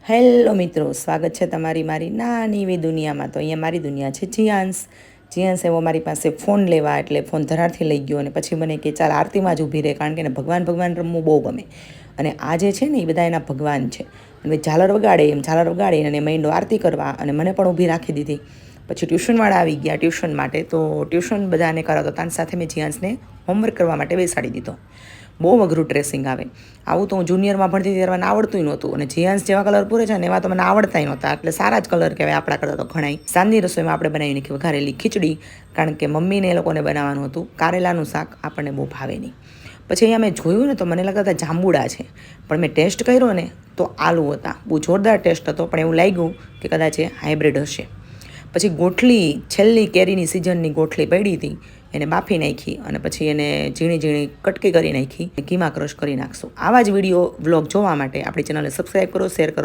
Hello મિત્રો, સ્વાગત છે તમારી મારી નાની એવી દુનિયામાં. તો અહીંયા મારી દુનિયા છે જીયાંશ એવો મારી પાસે ફોન લેવા, એટલે ફોન ધરારથી લઈ ગયો અને પછી મને કે ચાલ આરતીમાં જ ઊભી રહે, કારણ કે એને ભગવાન રમવું બહુ ગમે. અને આ જે છે ને એ બધા એના ભગવાન છે. અને ઝાલર વગાડે અને માંડ્યો આરતી કરવા, અને મને પણ ઊભી રાખી દીધી. પછી ટ્યુશનવાળા આવી ગયા ટ્યુશન માટે, તો ટ્યુશન બધાને કરાવતો તાન સાથે મેં જીયાંશને હોમવર્ક કરવા માટે બેસાડી દીધો. બહુ અઘરું ડ્રેસિંગ આવે. આવું તો હું જુનિયરમાં ભણતી ત્યારે મને આવડતું નહોતું, અને જીયાંશ જેવા કલર પૂરે છે ને એવા તો મને આવડતાય નહોતા. એટલે સારા જ કલર કહેવાય આપણા કરતાં તો ઘણાય. સાંજની રસોઈમાં આપણે બનાવી નાખી વઘારેલી ખીચડી, કારણ કે મમ્મીને એ લોકોને બનાવવાનું હતું. કારેલાનું શાક આપણને બહુ ભાવે નહીં. પછી અહીંયા મેં જોયું ને તો મને લાગતા હતા જાંબુડા છે, પણ મેં ટેસ્ટ કર્યો ને તો આલુ હતા. બહુ જોરદાર ટેસ્ટ હતો, પણ એવું લાગ્યું કે કદાચ એ હાઇબ્રિડ હશે. પછી ગોઠલી, છેલ્લી કેરીની સિઝનની ગોઠલી પડી હતી, એને બાફી નાખી અને પછી એને ઝીણી ઝીણી કટકી કરી નાખી. ઘીમાં ક્રશ કરી નાખશું. આવા જ વિડીયો વ્લોગ જોવા માટે આપણી ચેનલને સબસ્ક્રાઈબ કરો, શેર કરો.